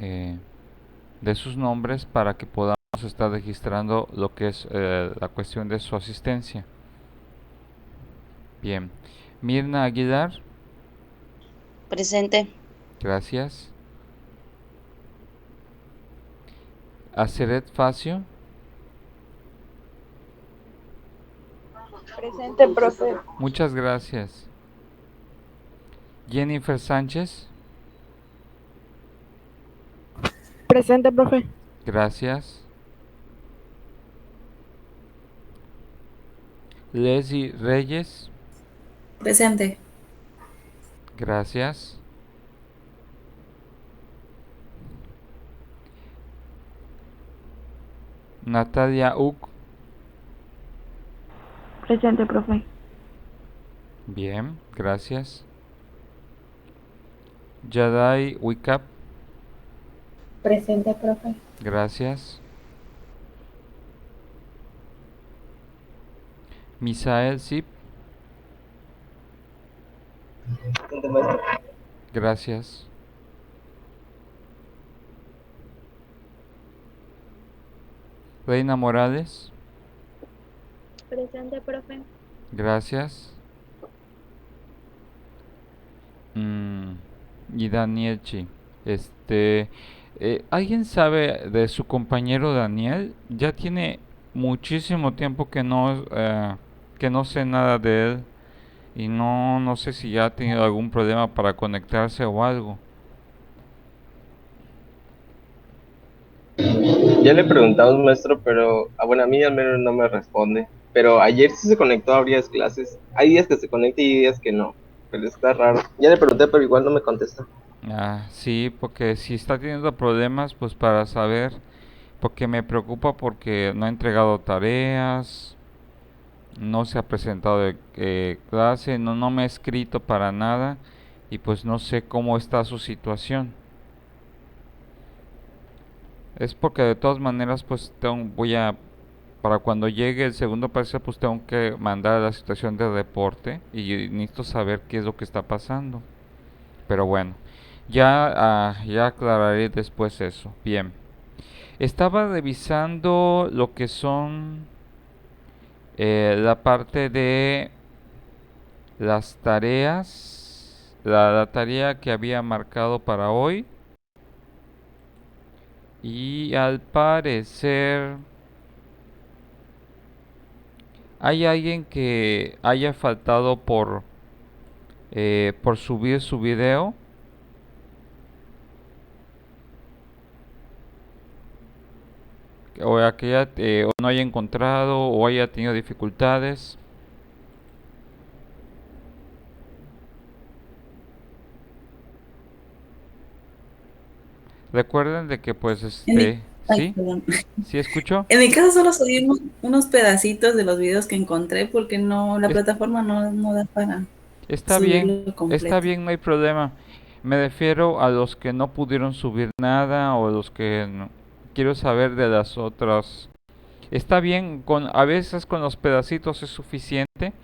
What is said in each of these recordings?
de sus nombres para que podamos estar registrando lo que es la cuestión de su asistencia. Bien. Mirna Aguilar, Presente. gracias. Aceret Facio, Presente, profe. muchas gracias. Jennifer Sánchez, Presente, profe. gracias. Leslie Reyes, Presente. gracias. Natalia Uc, Presente, profe. bien, gracias. Yadai Wicap, Presente, profe. gracias. Misael Zip, gracias. Reina Morales, Presente, profe. gracias. Y Danielchi, ¿alguien sabe de su compañero Daniel? Ya tiene muchísimo tiempo que no sé nada de él y no sé si ya ha tenido algún problema para conectarse o algo. Ya le preguntamos, maestro, pero bueno, a mí al menos no me responde. Pero ayer sí se conectó a varias clases. Hay días que se conecta y días que no. Pero está raro. Ya le pregunté, pero igual no me contesta. Ah, sí, porque si está teniendo problemas, pues para saber, porque me preocupa porque no ha entregado tareas, no se ha presentado de clase, no me ha escrito para nada y pues no sé cómo está su situación. Es porque de todas maneras pues para cuando llegue el segundo parcial pues tengo que mandar la situación de reporte y necesito saber qué es lo que está pasando. Pero bueno, ya aclararé después eso. Bien. Estaba revisando lo que son la parte de las tareas, la tarea que había marcado para hoy. Y al parecer hay alguien que haya faltado por subir su video. O que o no haya encontrado o haya tenido dificultades. Recuerden de que pues En mi, ay, ¿sí? perdón. ¿Sí escuchó? En mi caso solo subí unos pedacitos de los videos que encontré porque no, la Es- plataforma no da para Está subirlo está completo. bien, no hay problema. Me refiero a los que no pudieron subir nada o los que no. Quiero saber de las otras. Está bien, a veces con los pedacitos es suficiente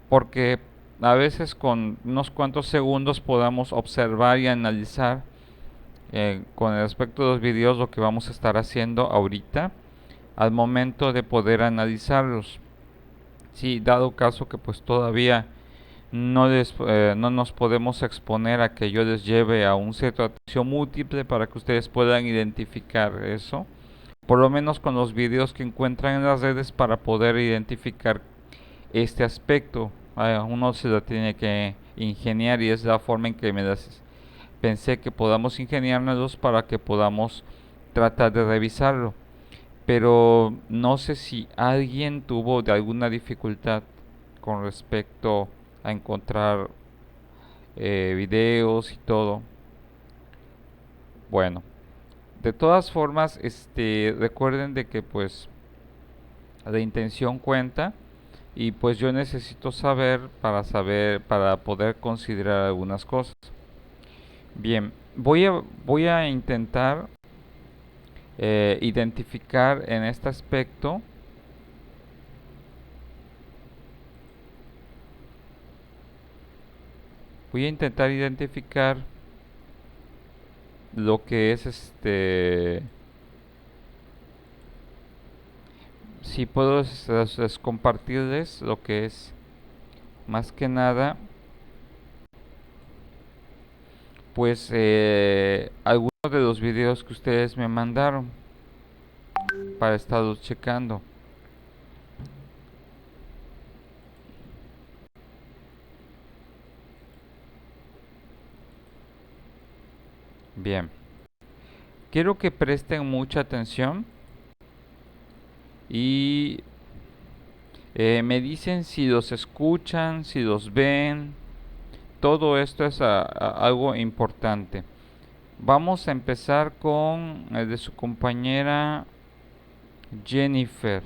porque a veces con unos cuantos segundos podamos observar y analizar con el aspecto de los videos lo que vamos a estar haciendo ahorita al momento de poder analizarlos. Sí, dado caso que pues todavía no nos podemos exponer a que yo les lleve a un centro de atención múltiple para que ustedes puedan identificar eso. Por lo menos con los videos que encuentran en las redes para poder identificar este aspecto. Uno se lo tiene que ingeniar y es la forma en que pensé que podamos ingeniárnoslos para que podamos tratar de revisarlo. Pero no sé si alguien tuvo de alguna dificultad con respecto a encontrar videos y todo. Bueno, de todas formas, recuerden de que pues la intención cuenta y pues yo necesito saber para poder considerar algunas cosas. Bien, voy a intentar identificar en este aspecto. Voy a intentar identificar lo que es si puedo compartirles lo que es más que nada pues algunos de los videos que ustedes me mandaron para estarlos checando. Bien, quiero que presten mucha atención y me dicen si los escuchan, si los ven. Todo esto es algo importante. Vamos a empezar con el de su compañera Jennifer.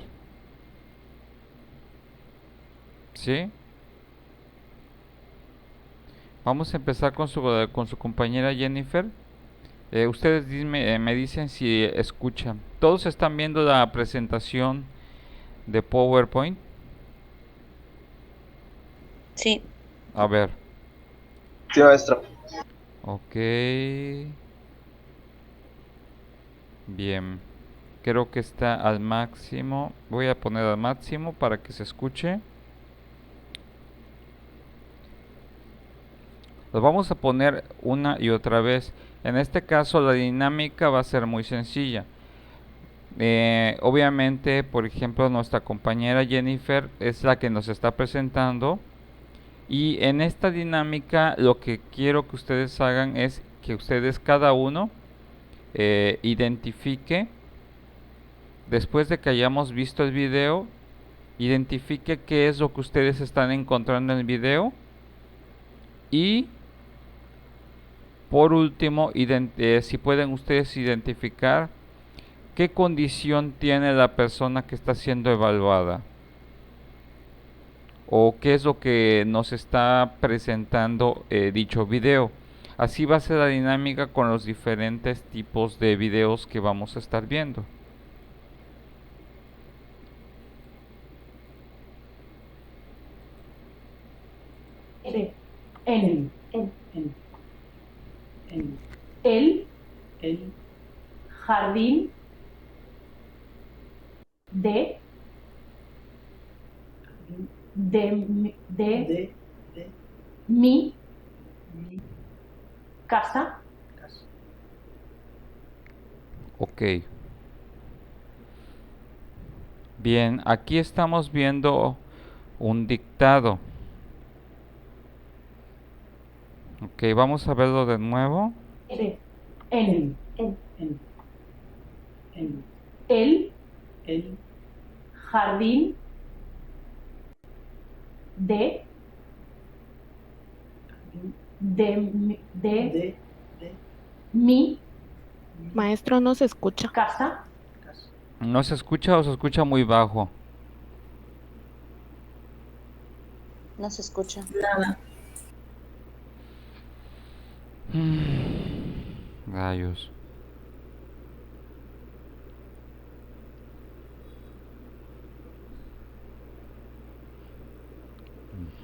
¿Sí? Vamos a empezar con su compañera Jennifer. Ustedes me dicen si escuchan. ¿Todos están viendo la presentación de PowerPoint? Sí. A ver. Sí, maestro. Ok. Bien. Creo que está al máximo. Voy a poner al máximo para que se escuche. Lo vamos a poner una y otra vez. En este caso la dinámica va a ser muy sencilla. Obviamente, por ejemplo, nuestra compañera Jennifer es la que nos está presentando. Y en esta dinámica lo que quiero que ustedes hagan es que ustedes cada uno identifique, después de que hayamos visto el video, identifique qué es lo que ustedes están encontrando en el video. Y por último, si pueden ustedes identificar qué condición tiene la persona que está siendo evaluada. O qué es lo que nos está presentando dicho video. Así va a ser la dinámica con los diferentes tipos de videos que vamos a estar viendo. En el jardín de mi casa. Ok. Bien, aquí estamos viendo un dictado. Ok, vamos a verlo de nuevo. En el jardín de mi Maestro, no se escucha. casa. ¿No se escucha o se escucha muy bajo? No se escucha. Nada. Rayos.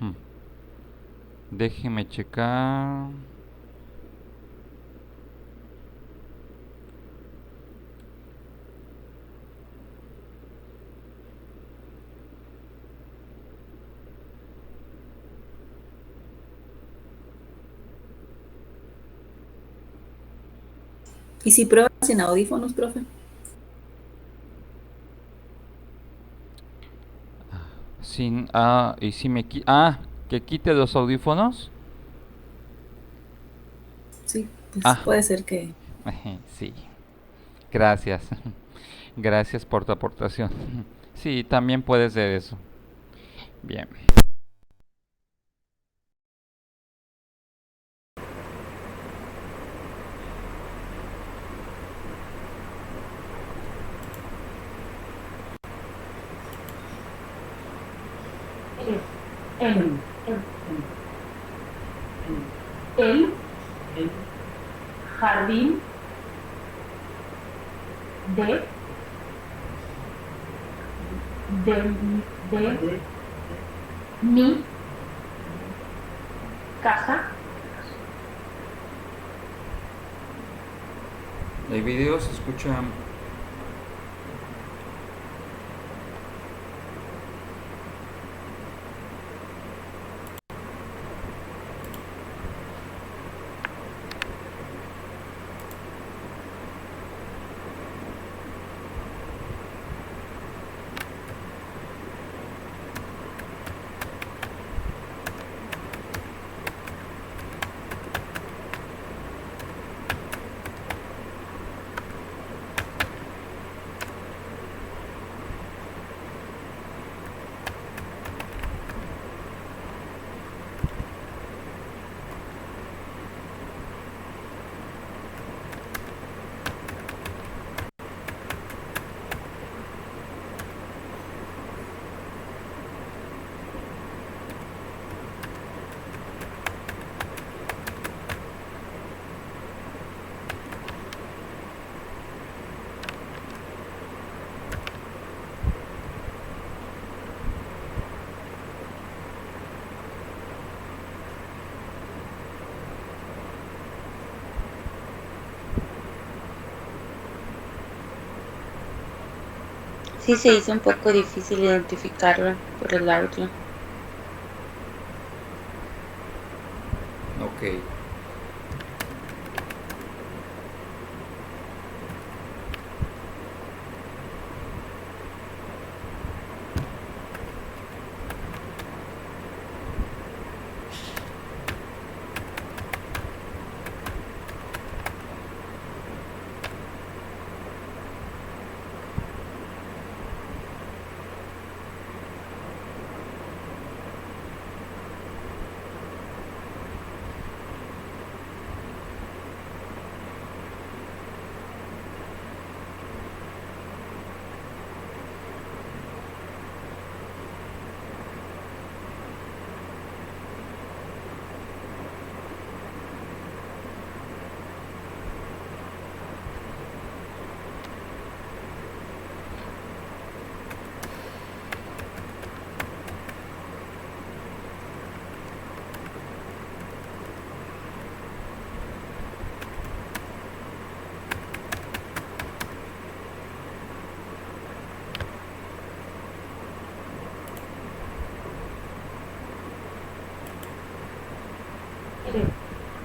Ujú. Déjeme checar. ¿Y si pruebas sin audífonos, profe? Y si que quite los audífonos. Sí, pues Ah. puede ser que... Sí. Gracias. Gracias por tu aportación. Sí, también puede ser eso. Bien. En el jardín de mi casa. El video se escucha. Sí, se hizo un poco difícil identificarlo por el audio. Ok.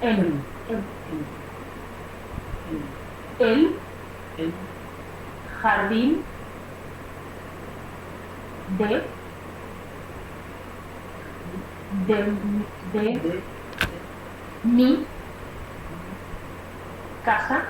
El, el jardín de, de mi casa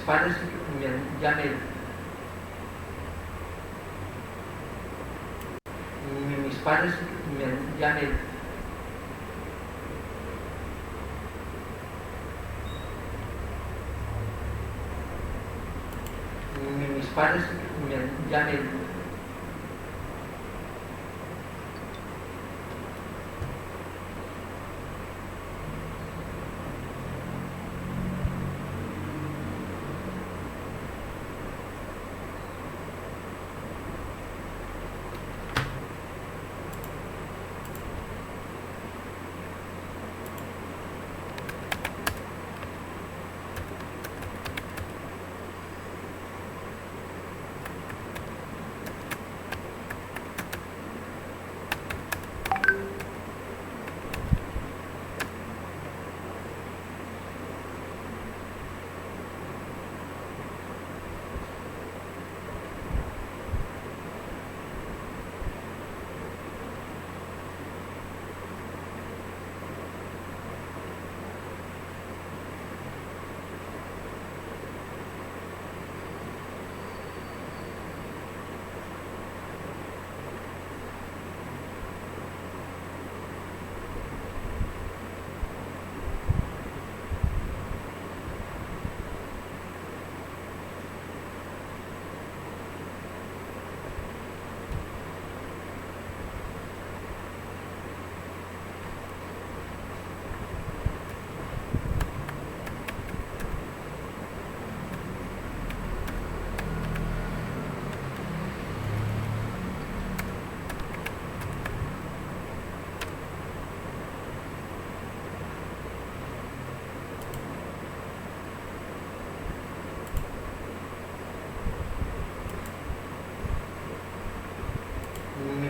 padres ya mis padres ya mis padres ya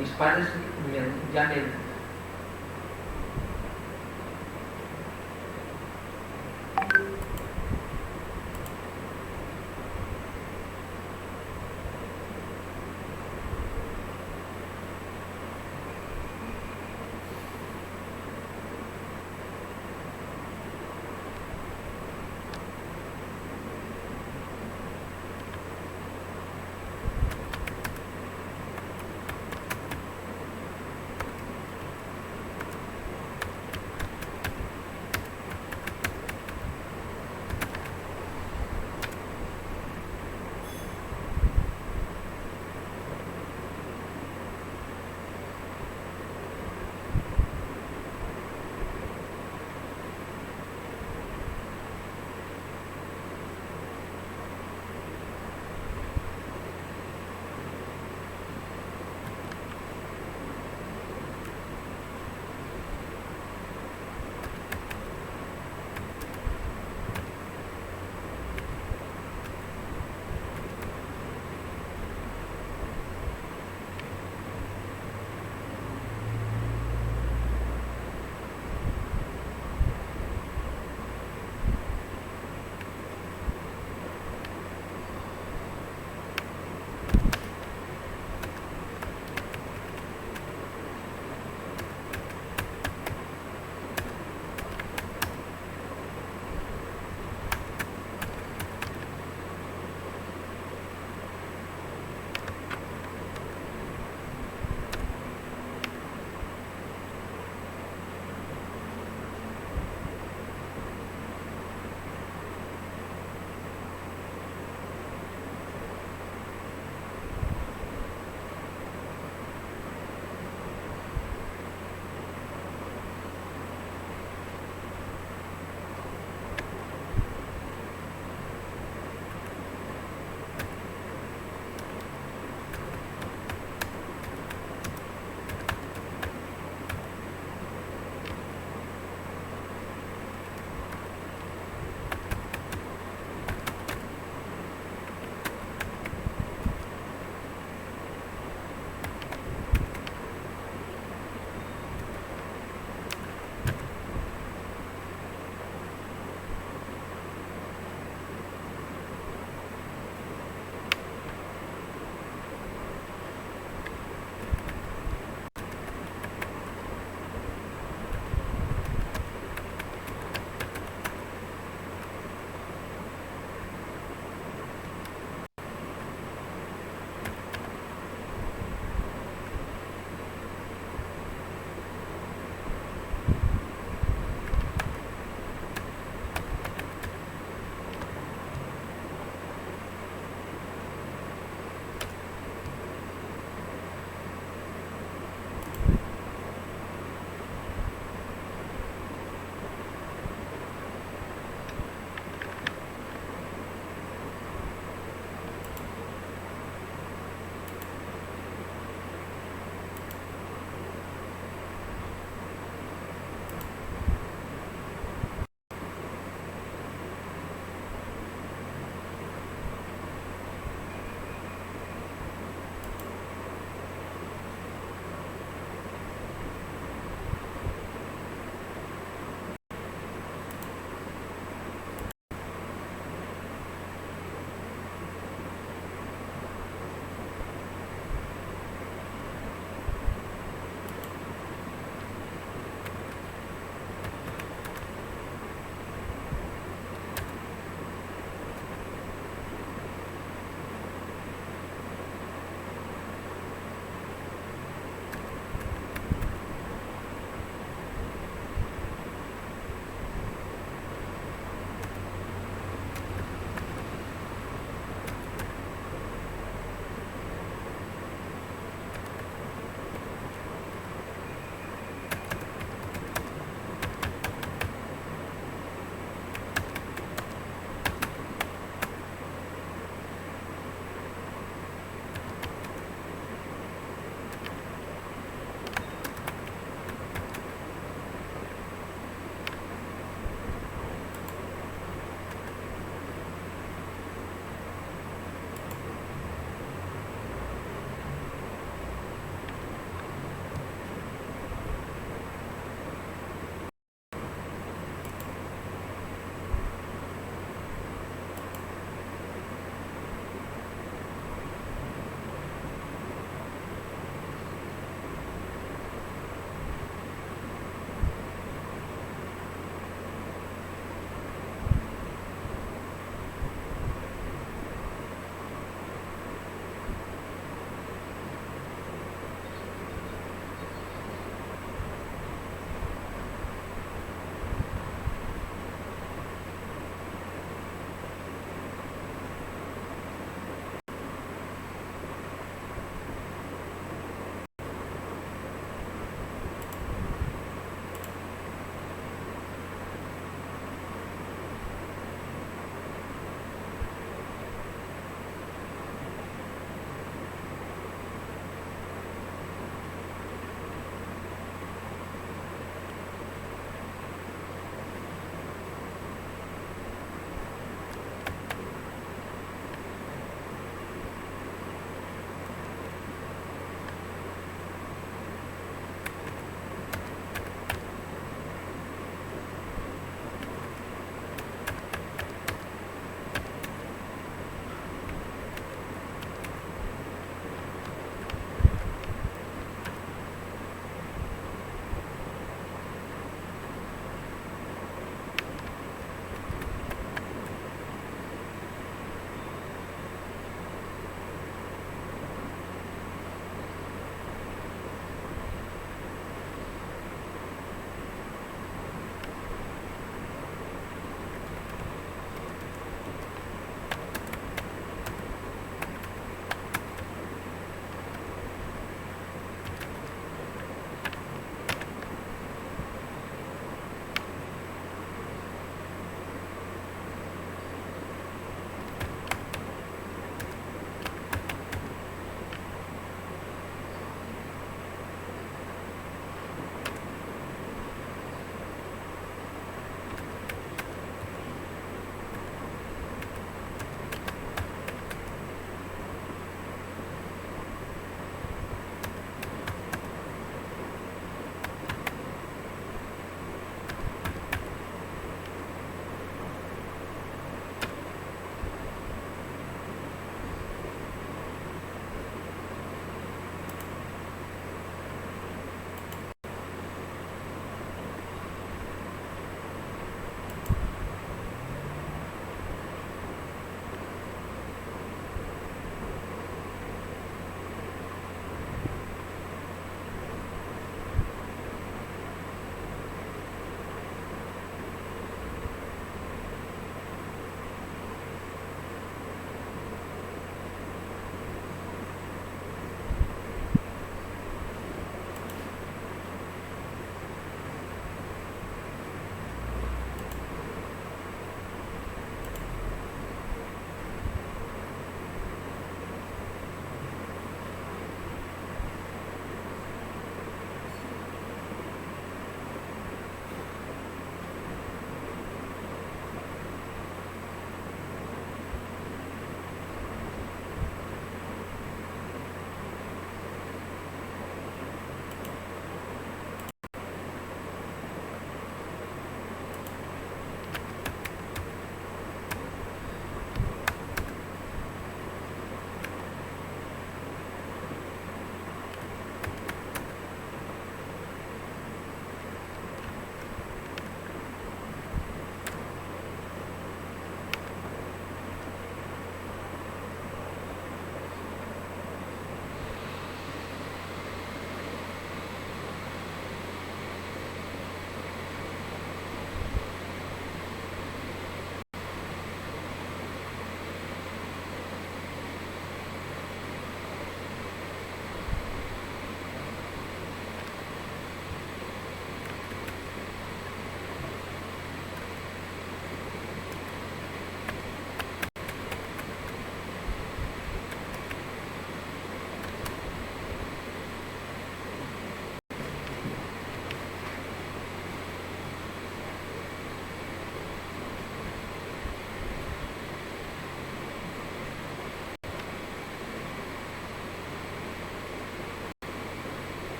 mis padres ya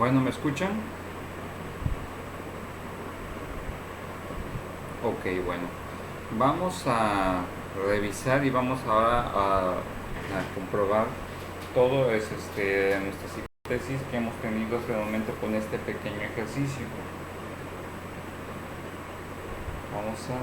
Bueno, ¿me escuchan? Ok, bueno. Vamos a revisar y vamos ahora a comprobar todo nuestras hipótesis que hemos tenido hasta el momento con este pequeño ejercicio. Vamos a...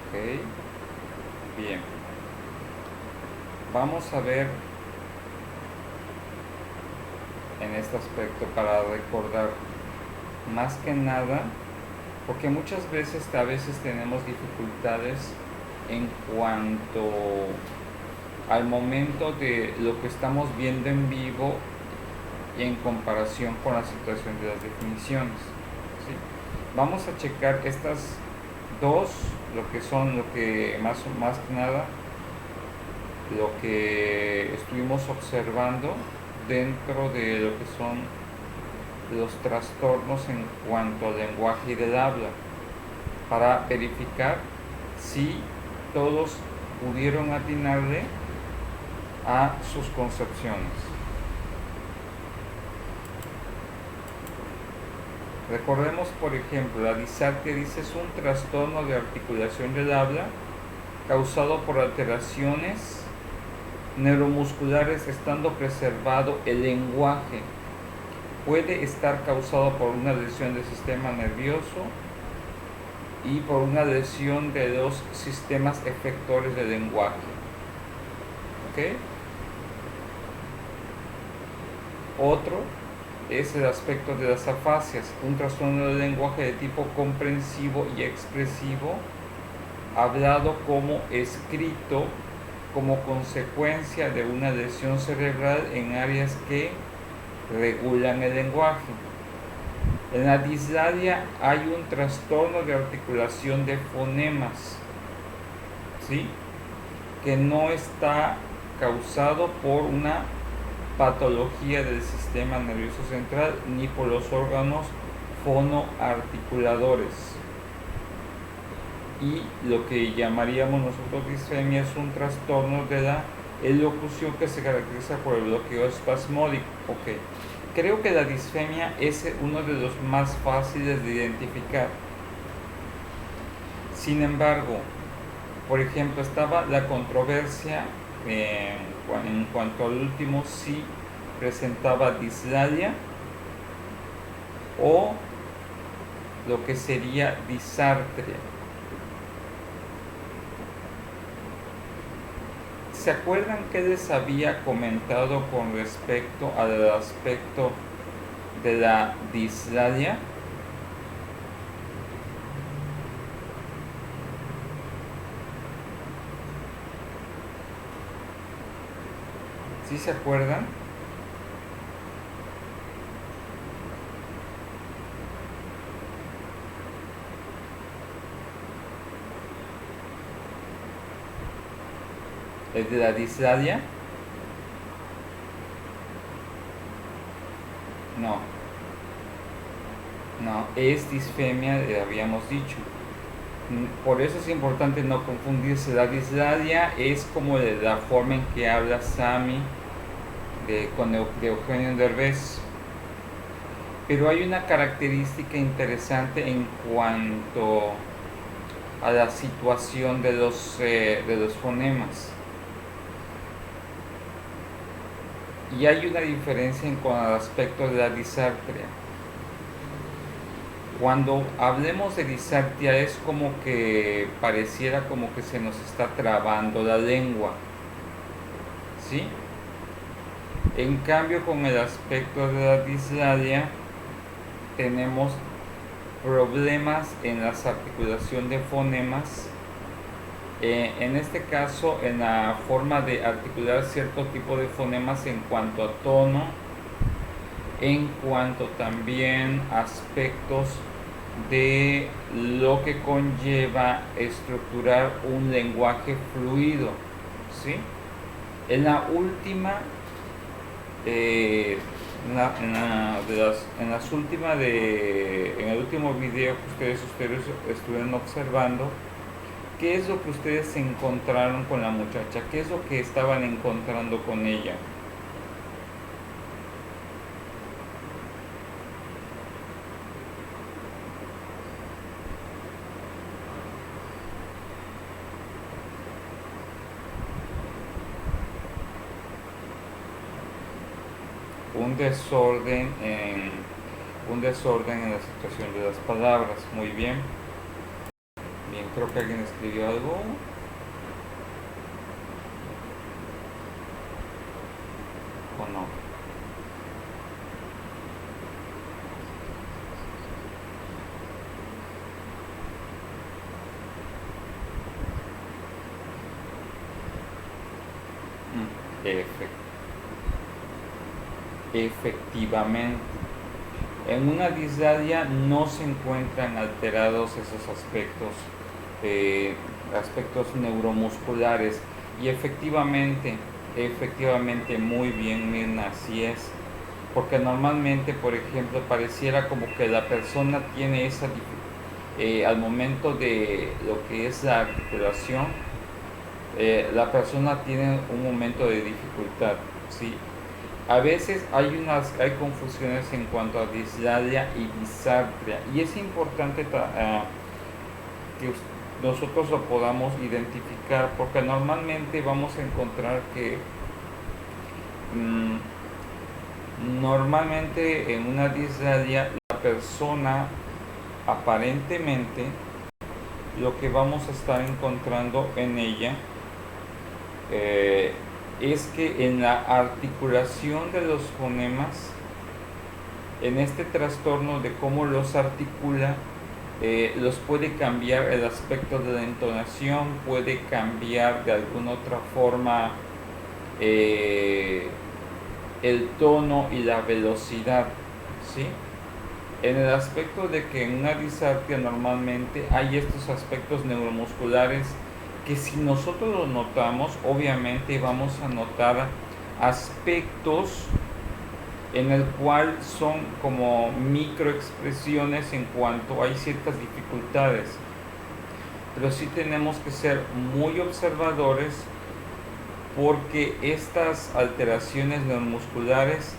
Ok, bien. Vamos a ver en este aspecto para recordar más que nada, porque muchas veces a veces tenemos dificultades en cuanto al momento de lo que estamos viendo en vivo y en comparación con la situación de las definiciones, ¿sí? Vamos a checar estas dos, lo que más que nada lo que estuvimos observando dentro de lo que son los trastornos en cuanto al lenguaje y del habla, para verificar si todos pudieron atinarle a sus concepciones. Recordemos, por ejemplo, la disartria dice es un trastorno de articulación del habla causado por alteraciones neuromusculares estando preservado el lenguaje. Puede estar causado por una lesión del sistema nervioso y por una lesión de los sistemas efectores del lenguaje. ¿Ok? Otro es el aspecto de las afasias, un trastorno del lenguaje de tipo comprensivo y expresivo, hablado como escrito, como consecuencia de una lesión cerebral en áreas que regulan el lenguaje. En la dislalia hay un trastorno de articulación de fonemas, ¿sí?, que no está causado por una patología del sistema nervioso central ni por los órganos fonoarticuladores. Y lo que llamaríamos nosotros disfemia es un trastorno de la elocución que se caracteriza por el bloqueo espasmódico. Ok, creo que la disfemia es uno de los más fáciles de identificar. Sin embargo, por ejemplo, estaba la controversia en cuanto al último, si presentaba dislalia o lo que sería disartria. ¿Se acuerdan que les había comentado con respecto al aspecto de la dislalia? ¿Sí se acuerdan? ¿El de la dislalia? No. No, es disfemia, habíamos dicho. Por eso es importante no confundirse. La dislalia es como la forma en que habla Sami de Eugenio Derbez. Pero hay una característica interesante en cuanto a la situación de los fonemas. Y hay una diferencia en cuanto al aspecto de la disartria. Cuando hablemos de disartria es como que pareciera como que se nos está trabando la lengua, ¿sí? En cambio, con el aspecto de la dislalia tenemos problemas en la articulación de fonemas, en este caso en la forma de articular cierto tipo de fonemas en cuanto a tono, en cuanto también a aspectos de lo que conlleva estructurar un lenguaje fluido, ¿sí? En la última, en el último video que ustedes estuvieron observando, ¿qué es lo que ustedes encontraron con la muchacha? ¿Qué es lo que estaban encontrando con ella? Un desorden en la situación de las palabras. Muy bien. Bien, creo que alguien escribió algo. ¿O no? Efectivamente. En una dislalia no se encuentran alterados esos aspectos neuromusculares. Y efectivamente, muy bien, Mirna, así es. Porque normalmente, por ejemplo, pareciera como que la persona tiene esa al momento de lo que es la articulación, la persona tiene un momento de dificultad, ¿sí? A veces hay confusiones en cuanto a dislalia y disartria, y es importante que nosotros lo podamos identificar, porque normalmente vamos a encontrar que normalmente en una dislalia la persona aparentemente lo que vamos a estar encontrando en ella es que en la articulación de los fonemas, en este trastorno de cómo los articula, los puede cambiar el aspecto de la entonación, puede cambiar de alguna otra forma el tono y la velocidad, ¿sí? En el aspecto de que en una disartria normalmente hay estos aspectos neuromusculares que si nosotros los notamos, obviamente vamos a notar aspectos en el cual son como microexpresiones en cuanto hay ciertas dificultades. Pero sí tenemos que ser muy observadores, porque estas alteraciones neuromusculares,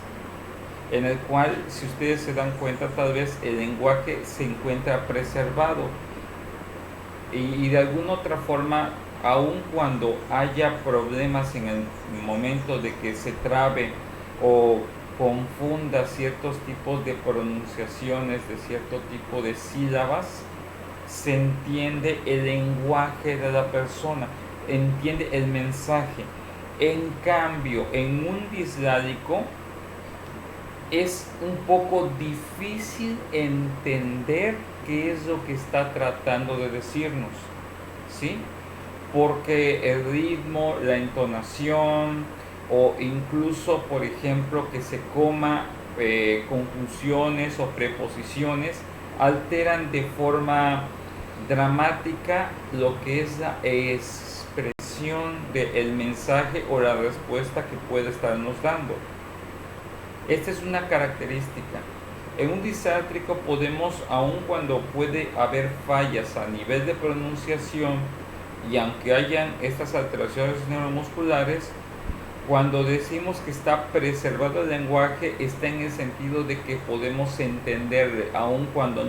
en el cual, si ustedes se dan cuenta, tal vez el lenguaje se encuentra preservado y de alguna otra forma, aun cuando haya problemas en el momento de que se trabe o confunda ciertos tipos de pronunciaciones de cierto tipo de sílabas, se entiende el lenguaje de la persona, entiende el mensaje. En cambio, en un dislálico es un poco difícil entender qué es lo que está tratando de decirnos, ¿sí? Porque el ritmo, la entonación, o incluso, por ejemplo, que se coma conjunciones o preposiciones, alteran de forma dramática lo que es la expresión del mensaje o la respuesta que puede estarnos dando. Esta es una característica. En un disártrico podemos, aun cuando puede haber fallas a nivel de pronunciación, y aunque hayan estas alteraciones neuromusculares, cuando decimos que está preservado el lenguaje, está en el sentido de que podemos entenderle, aun cuando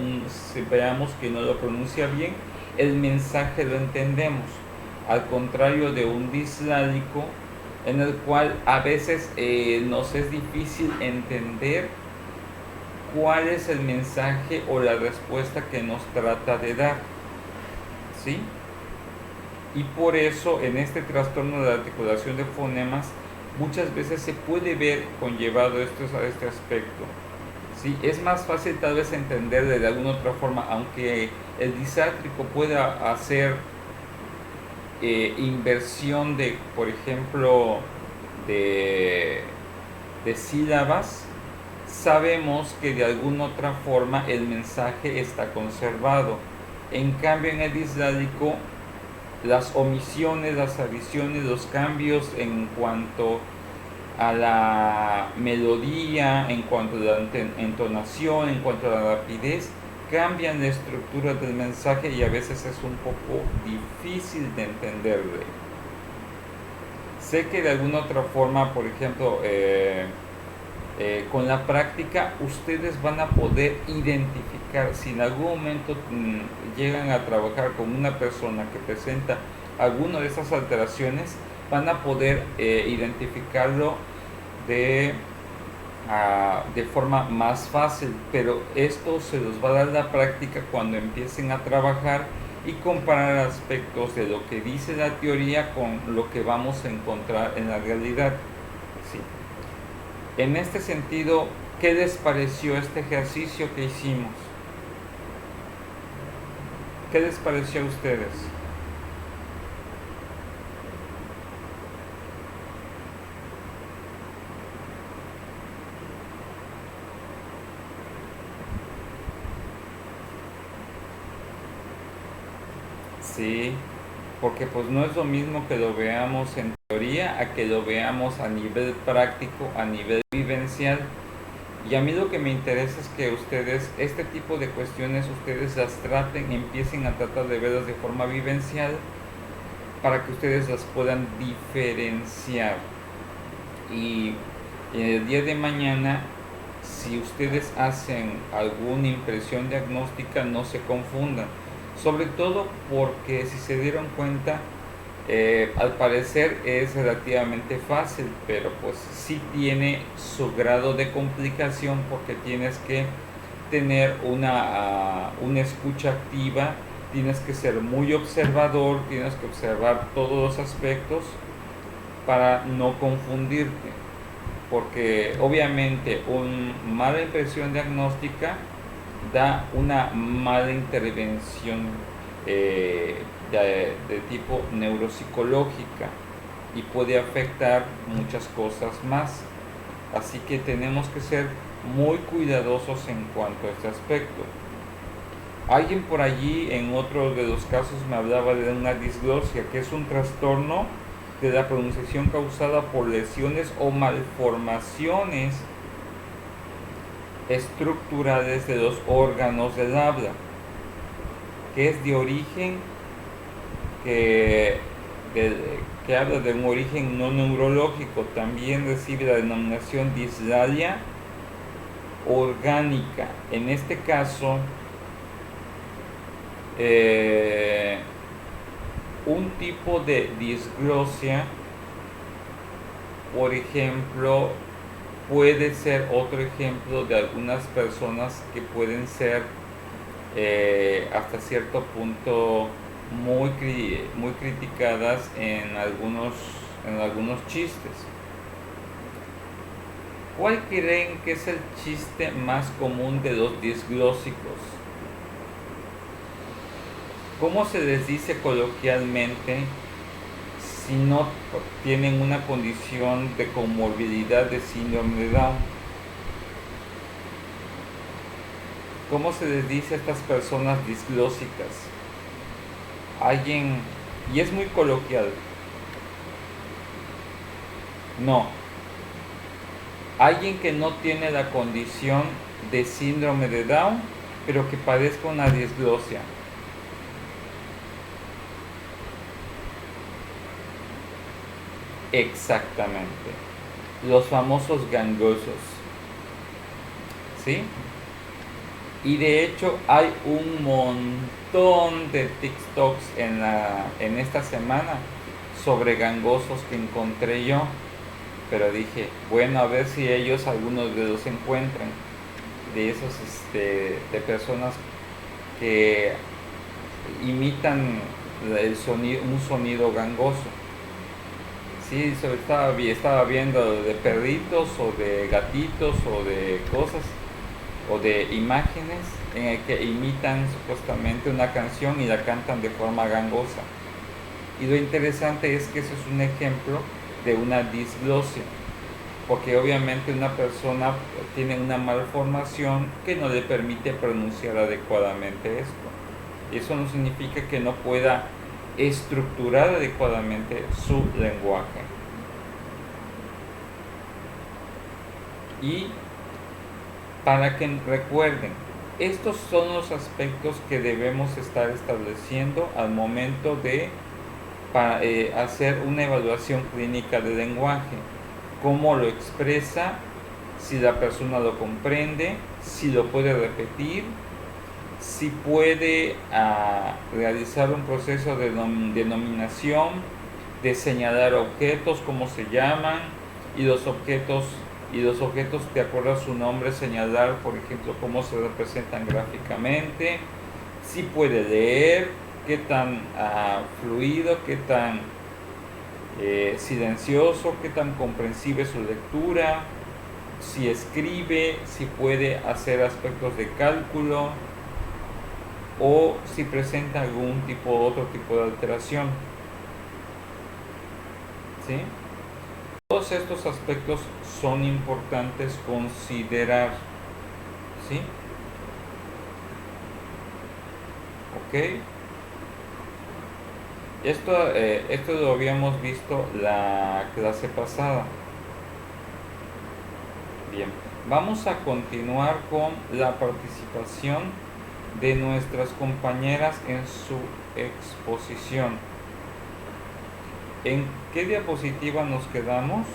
veamos que no lo pronuncia bien, el mensaje lo entendemos. Al contrario de un dislálico, en el cual a veces nos es difícil entender cuál es el mensaje o la respuesta que nos trata de dar, ¿sí? Y por eso en este trastorno de la articulación de fonemas muchas veces se puede ver conllevado a este aspecto, ¿sí? Es más fácil tal vez entender de alguna otra forma, aunque el disártrico pueda hacer inversión de, por ejemplo, de sílabas, sabemos que de alguna otra forma el mensaje está conservado. En cambio, en el dislálico, las omisiones, las adiciones, los cambios en cuanto a la melodía, en cuanto a la entonación, en cuanto a la rapidez, cambian la estructura del mensaje y a veces es un poco difícil de entenderle. Sé que de alguna otra forma, por ejemplo, con la práctica ustedes van a poder identificar si en algún momento llegan a trabajar con una persona que presenta alguna de esas alteraciones, van a poder identificarlo de forma más fácil, pero esto se los va a dar la práctica cuando empiecen a trabajar y comparar aspectos de lo que dice la teoría con lo que vamos a encontrar en la realidad. Sí. En este sentido, ¿qué les pareció este ejercicio que hicimos? ¿Qué les pareció a ustedes? Sí, porque pues no es lo mismo que lo veamos en teoría a que lo veamos a nivel práctico, a nivel vivencial. Y a mí lo que me interesa es que ustedes, este tipo de cuestiones, ustedes las traten, empiecen a tratar de verlas de forma vivencial para que ustedes las puedan diferenciar. Y en el día de mañana, si ustedes hacen alguna impresión diagnóstica, no se confundan. Sobre todo porque si se dieron cuenta, al parecer es relativamente fácil, pero pues sí tiene su grado de complicación porque tienes que tener una escucha activa, tienes que ser muy observador, tienes que observar todos los aspectos para no confundirte, porque obviamente una mala impresión diagnóstica da una mala intervención de tipo neuropsicológica y puede afectar muchas cosas más. Así que tenemos que ser muy cuidadosos en cuanto a este aspecto. Alguien por allí en otro de los casos me hablaba de una disglosia, que es un trastorno de la pronunciación causada por lesiones o malformaciones estructurales de los órganos del habla, que es de origen que habla de un origen no neurológico. También recibe la denominación dislalia orgánica. En este caso, un tipo de disglosia, por ejemplo, puede ser otro ejemplo de algunas personas que pueden ser hasta cierto punto muy criticadas en algunos chistes. ¿Cuál creen que es el chiste más común de los disglósicos? ¿Cómo se les dice coloquialmente si no tienen una condición de comorbilidad de síndrome de Down? ¿Cómo se les dice a estas personas disglósicas? Y es muy coloquial. No. Alguien que no tiene la condición de síndrome de Down, pero que padezca una disglosia. Exactamente. Los famosos gangosos. ¿Sí? Y de hecho hay un montón de TikToks en esta semana sobre gangosos que encontré yo. Pero dije, bueno, a ver si ellos, algunos de los encuentran. De esos, de personas que imitan un sonido gangoso. Sí, estaba viendo de perritos o de gatitos o de cosas o de imágenes en el que imitan supuestamente una canción y la cantan de forma gangosa. Y lo interesante es que eso es un ejemplo de una disglosia. porque obviamente una persona tiene una malformación que no le permite pronunciar adecuadamente esto. Eso no significa que no pueda estructurar adecuadamente su lenguaje. Y para que recuerden, estos son los aspectos que debemos estar estableciendo al momento de hacer una evaluación clínica del lenguaje. Cómo lo expresa, si la persona lo comprende, si lo puede repetir, si puede realizar un proceso de denominación, de señalar objetos, cómo se llaman, y los objetos de acuerdo a su nombre señalar, por ejemplo, cómo se representan gráficamente, si puede leer, qué tan fluido, qué tan silencioso, qué tan comprensible su lectura, si escribe, si puede hacer aspectos de cálculo o si presenta otro tipo de alteración. ¿Sí? Todos estos aspectos son importantes considerar. ¿Sí? ¿Ok? Esto lo habíamos visto la clase pasada. Bien, vamos a continuar con la participación de nuestras compañeras en su exposición. ¿En qué diapositiva nos quedamos?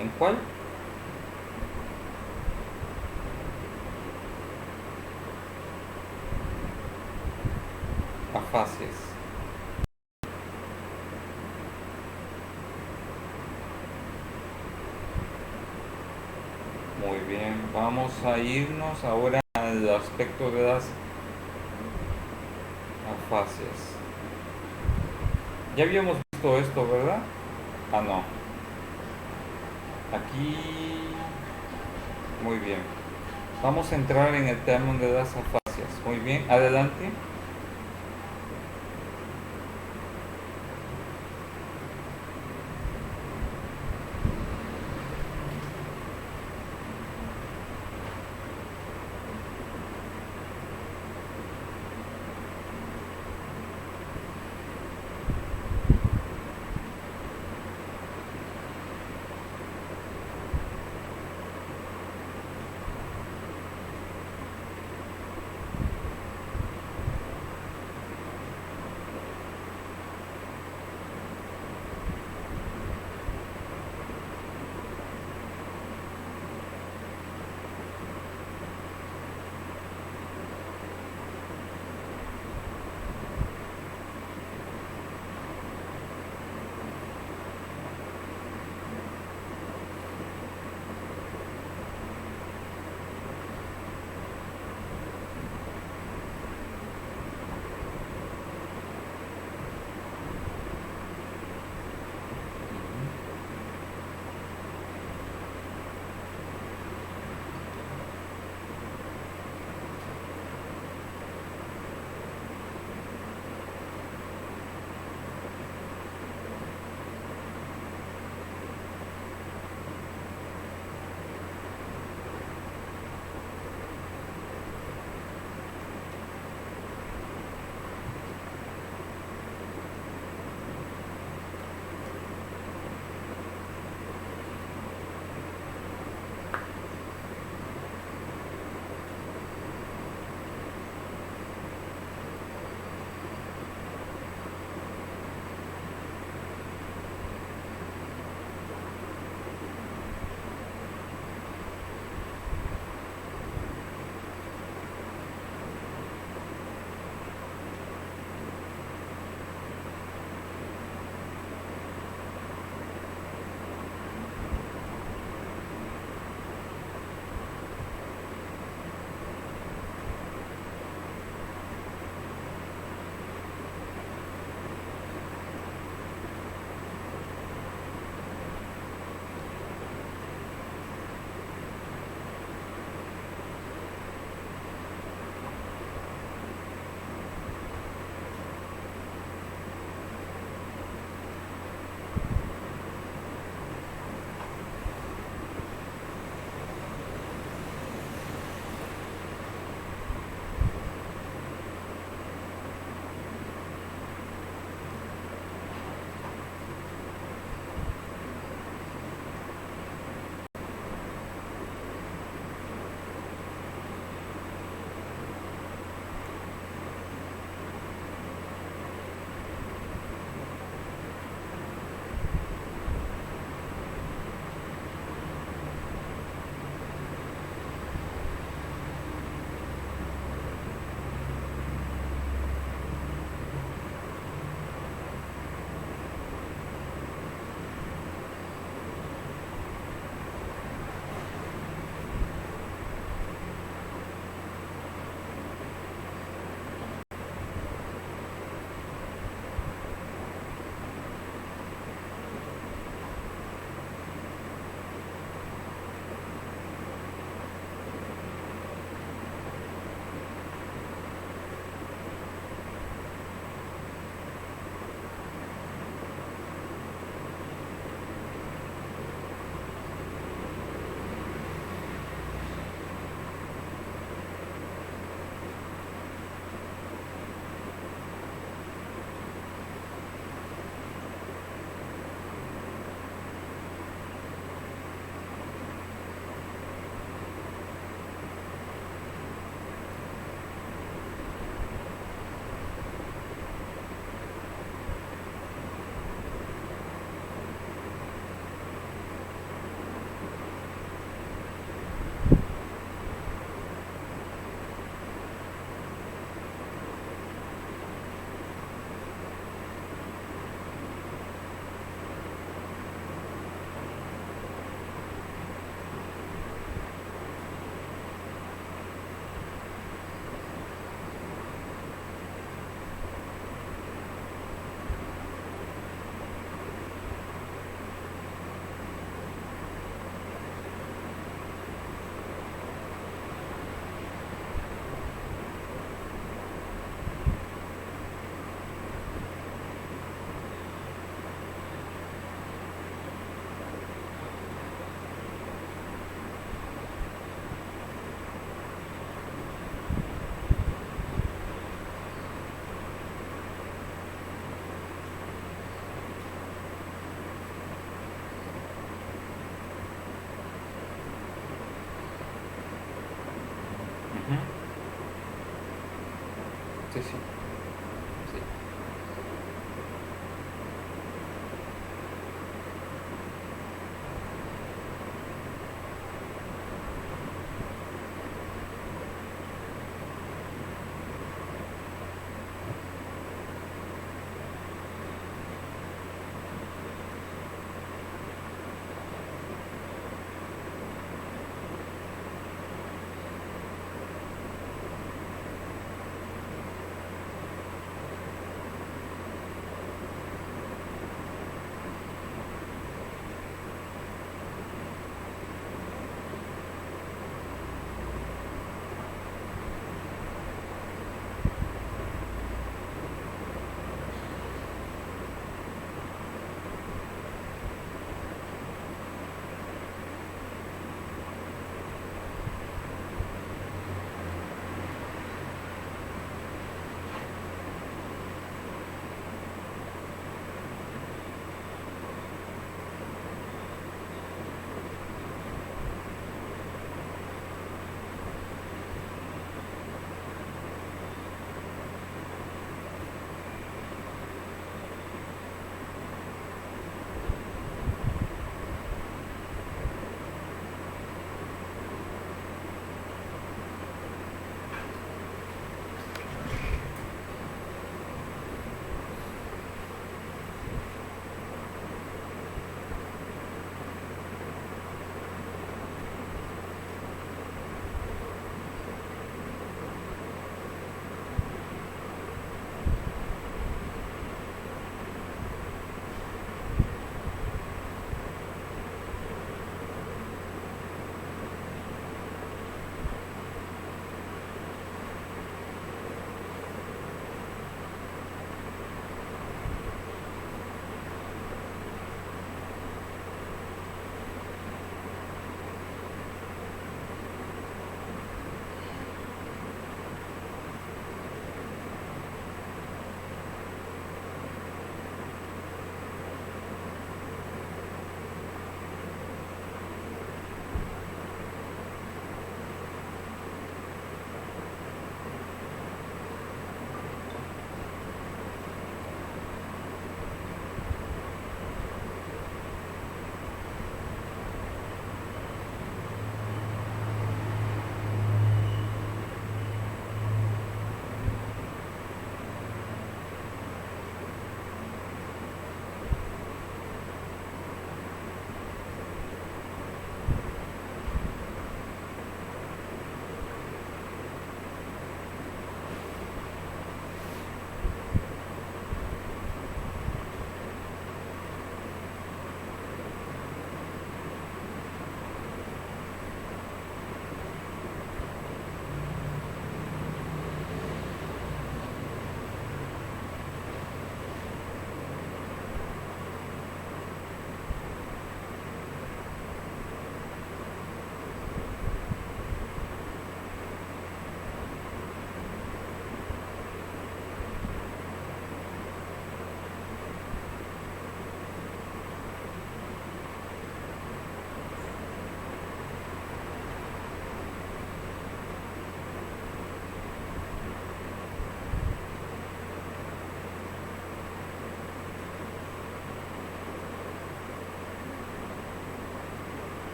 ¿En cuál? Afasias. Muy bien, vamos a irnos ahora al aspecto de las afasias. Ya habíamos visto esto, ¿verdad? Ah, no. Aquí, muy bien. Vamos a entrar en el tema de las afasias. Muy bien, adelante.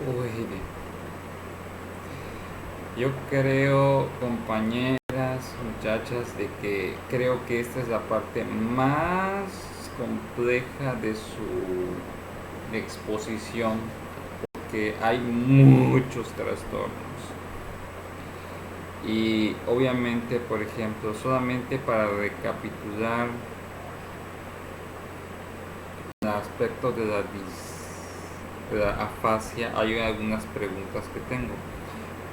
Uy, yo creo, compañeras, muchachas, de que creo que esta es la parte más compleja de su exposición, porque hay muchos trastornos. Y obviamente, por ejemplo, solamente para recapitular el aspecto de la afasia, hay algunas preguntas que tengo.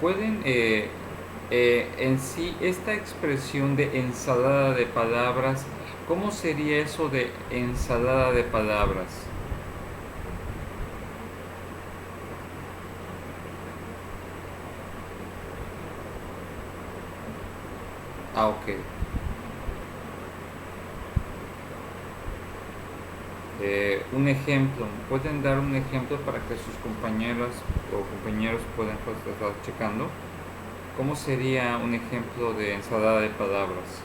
¿Pueden, en sí, esta expresión de ensalada de palabras, cómo sería eso de ensalada de palabras? Ah, ok. Un ejemplo, ¿pueden dar un ejemplo para que sus compañeras o compañeros puedan pues, estar checando? ¿Cómo sería un ejemplo de ensalada de palabras?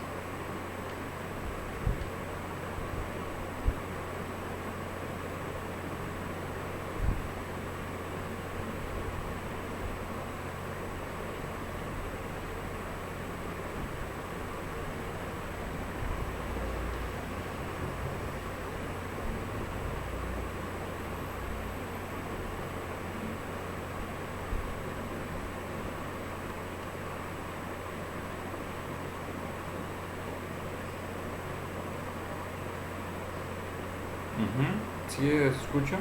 Ujú. ¿Sí escucho?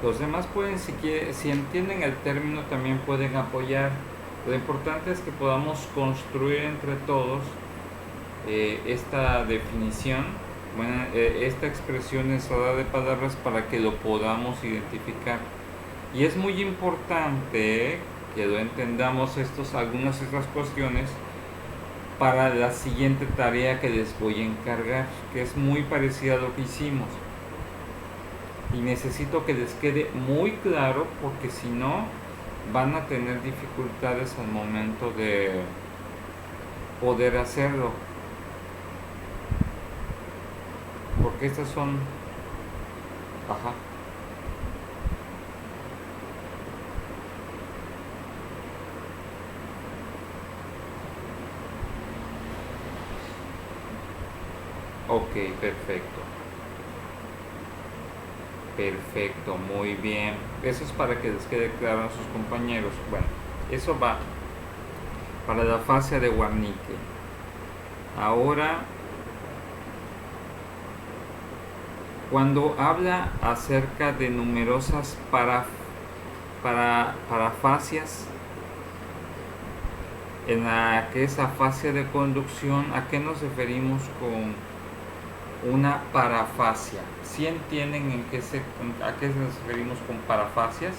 Los demás pueden, si entienden el término, también pueden apoyar. Lo importante es que podamos construir entre todos esta definición, bueno, esta expresión de ensalada de palabras para que lo podamos identificar. Y es muy importante que lo entendamos algunas de estas cuestiones para la siguiente tarea que les voy a encargar, que es muy parecida a lo que hicimos. Y necesito que les quede muy claro, porque si no van a tener dificultades al momento de poder hacerlo, porque estas son ajá ok, perfecto. Perfecto, muy bien. Eso es para que les quede claro a sus compañeros. Bueno, eso va para la fase de Wernicke. Ahora, cuando habla acerca de numerosas parafasias, en la que es afasia de conducción, ¿a qué nos referimos con una parafasia? ¿Sí entienden a qué nos referimos con parafasias?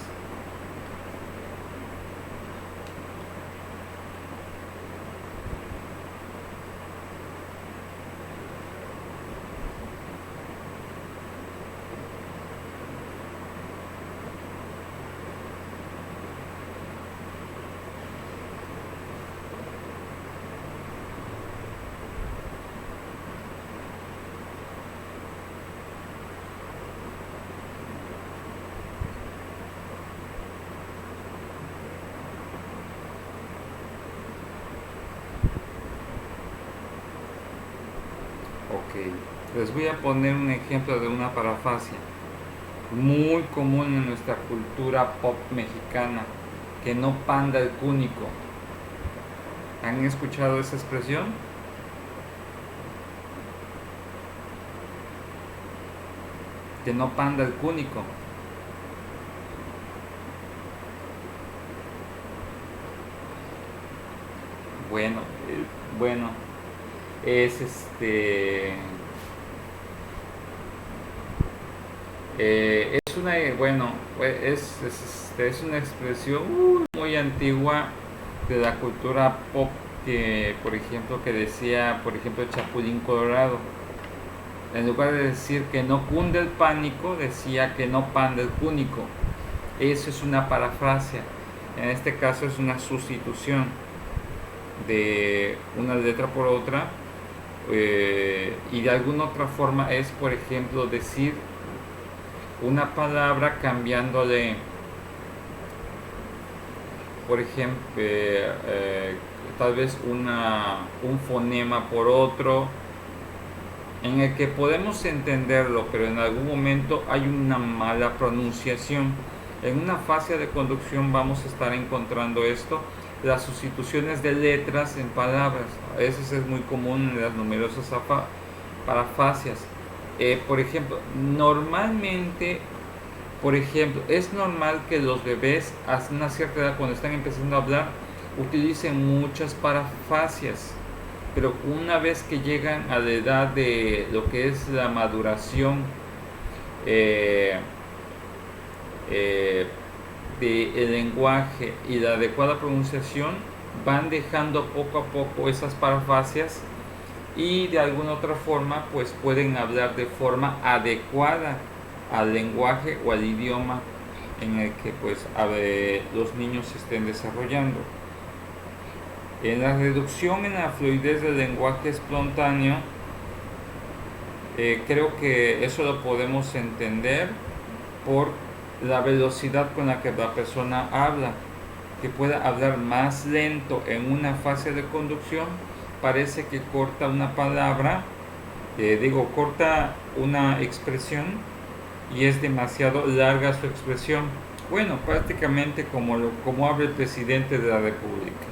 Ok, les voy a poner un ejemplo de una parafasia muy común en nuestra cultura pop mexicana, que no panda el cúnico. ¿Han escuchado esa expresión? Que no panda el cúnico. Bueno, es es una, bueno, es una expresión muy antigua de la cultura pop que, por ejemplo, que decía, por ejemplo, Chapulín Colorado. En lugar de decir que no cunde el pánico, decía que no panda el cúnico. Eso es una parafrasia. En este caso es una sustitución de una letra por otra. Y de alguna otra forma es, por ejemplo, decir una palabra cambiándole, por ejemplo, tal vez un fonema por otro, en el que podemos entenderlo, pero en algún momento hay una mala pronunciación. En una fase de conducción vamos a estar encontrando esto, las sustituciones de letras en palabras. A veces es muy común en las numerosas parafasias. Por ejemplo, normalmente, es normal que los bebés a una cierta edad, cuando están empezando a hablar, utilicen muchas parafasias. Pero una vez que llegan a la edad de lo que es la maduración del lenguaje y la adecuada pronunciación, van dejando poco a poco esas parafasias y de alguna otra forma pues pueden hablar de forma adecuada al lenguaje o al idioma en el que pues los niños se estén desarrollando. En la reducción en la fluidez del lenguaje espontáneo, creo que eso lo podemos entender por la velocidad con la que la persona habla, que pueda hablar más lento en una fase de conducción, parece que corta una palabra, corta una expresión y es demasiado larga su expresión. Bueno, prácticamente como habla el presidente de la República.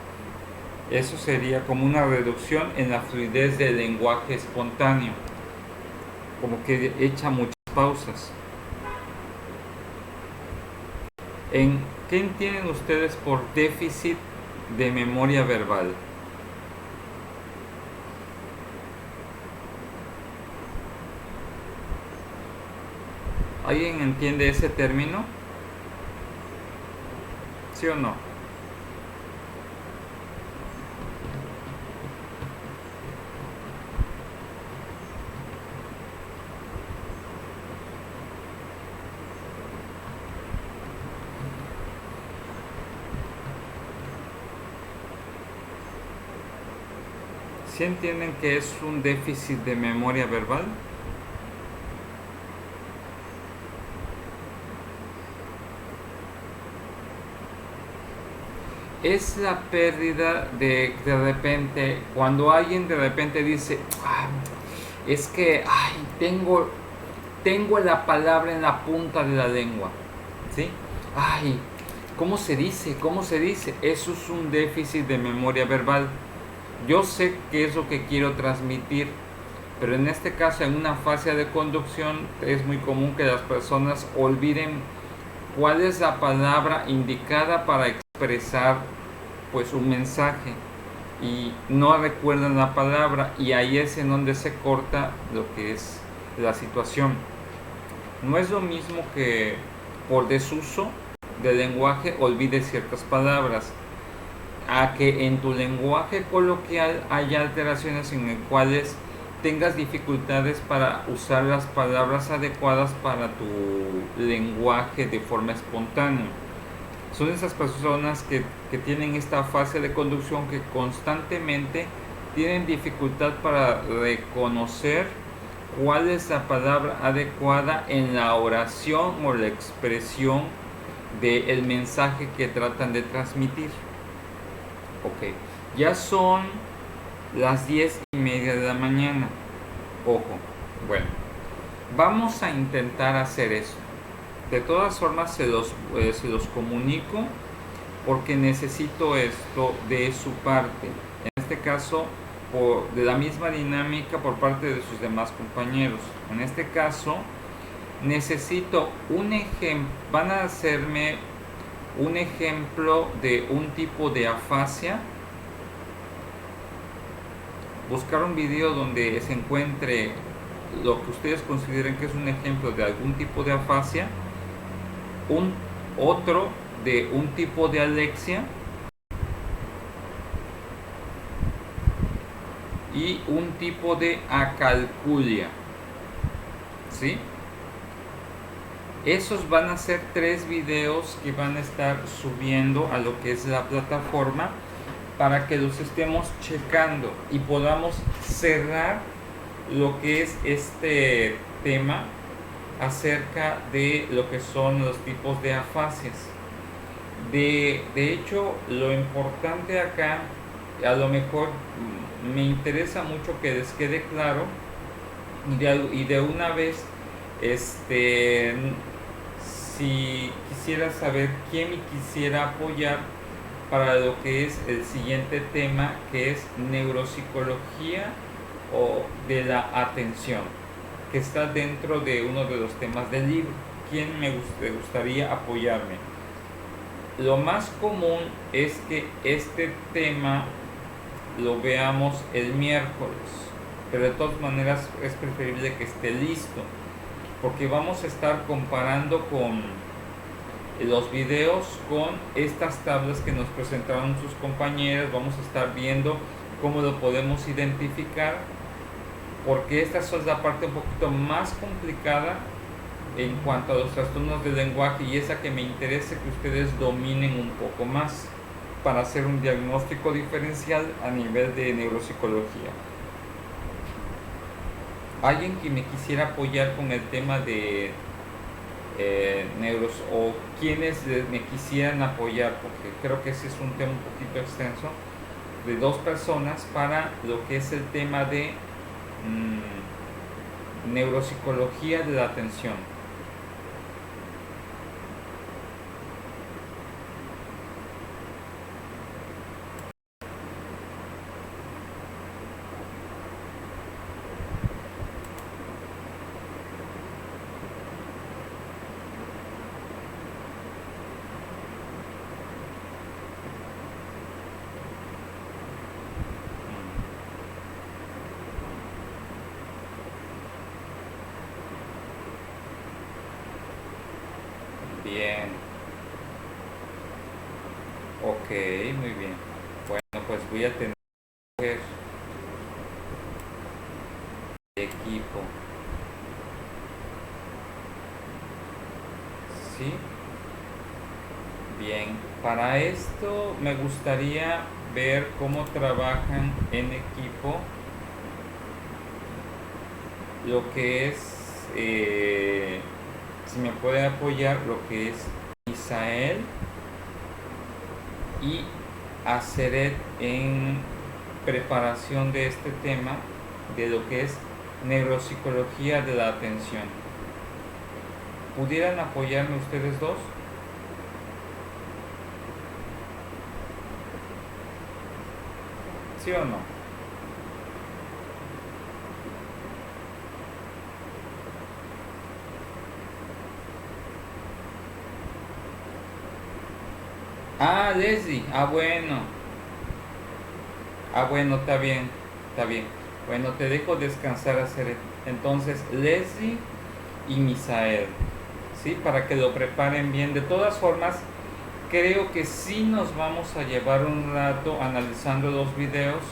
Eso sería como una reducción en la fluidez del lenguaje espontáneo, como que echa muchas pausas. ¿Qué entienden ustedes por déficit de memoria verbal? ¿Alguien entiende ese término? ¿Sí o no? ¿Sí entienden que es un déficit de memoria verbal? Es la pérdida de repente, cuando alguien de repente dice, es que tengo la palabra en la punta de la lengua, ¿sí? ¿cómo se dice? Eso es un déficit de memoria verbal. Yo sé qué es lo que quiero transmitir, pero en este caso, en una fase de conducción, es muy común que las personas olviden cuál es la palabra indicada para expresar pues un mensaje y no recuerdan la palabra, y ahí es en donde se corta lo que es la situación. No es lo mismo que por desuso del lenguaje olvides ciertas palabras, a que en tu lenguaje coloquial haya alteraciones en las cuales tengas dificultades para usar las palabras adecuadas para tu lenguaje de forma espontánea. Son esas personas que tienen esta fase de conducción que constantemente tienen dificultad para reconocer cuál es la palabra adecuada en la oración o la expresión del mensaje que tratan de transmitir. Ok, ya son las 10:30 de la mañana. Ojo, bueno, vamos a intentar hacer eso. De todas formas se los comunico porque necesito esto de su parte. En este caso, de la misma dinámica por parte de sus demás compañeros. En este caso, necesito un ejemplo. Van a hacerme un ejemplo de un tipo de afasia. Buscar un video donde se encuentre lo que ustedes consideren que es un ejemplo de algún tipo de afasia otro de un tipo de alexia y un tipo de acalculia, ¿sí? Esos van a ser 3 videos que van a estar subiendo a lo que es la plataforma para que los estemos checando y podamos cerrar lo que es este tema acerca de lo que son los tipos de afasias. De hecho, lo importante acá, a lo mejor me interesa mucho que les quede claro y de una vez, si quisiera saber quién me quisiera apoyar para lo que es el siguiente tema, que es neuropsicología o de la atención, que está dentro de uno de los temas del libro. ¿Quién me gustaría apoyarme? Lo más común es que este tema lo veamos el miércoles, pero de todas maneras es preferible que esté listo, porque vamos a estar comparando con los videos con estas tablas que nos presentaron sus compañeros. Vamos a estar viendo cómo lo podemos identificar, porque esta es la parte un poquito más complicada en cuanto a los trastornos del lenguaje, y esa que me interesa que ustedes dominen un poco más para hacer un diagnóstico diferencial a nivel de neuropsicología. Alguien que me quisiera apoyar con el tema de neuros, o quienes me quisieran apoyar, porque creo que ese es un tema un poquito extenso, de 2 personas para lo que es el tema de neuropsicología de la atención. Bien. Ok, muy bien. Bueno, pues voy a tener el equipo. ¿Sí? Bien. Para esto me gustaría ver cómo trabajan en equipo lo que es, si me puede apoyar lo que es Misael y Aceret en preparación de este tema de lo que es neuropsicología de la atención. ¿Pudieran apoyarme ustedes dos? ¿Sí o no? Ah, Leslie. Bueno, está bien, está bien. Bueno, te dejo descansar, hacer entonces Leslie y Misael, ¿sí? Para que lo preparen bien. De todas formas, creo que sí nos vamos a llevar un rato analizando los videos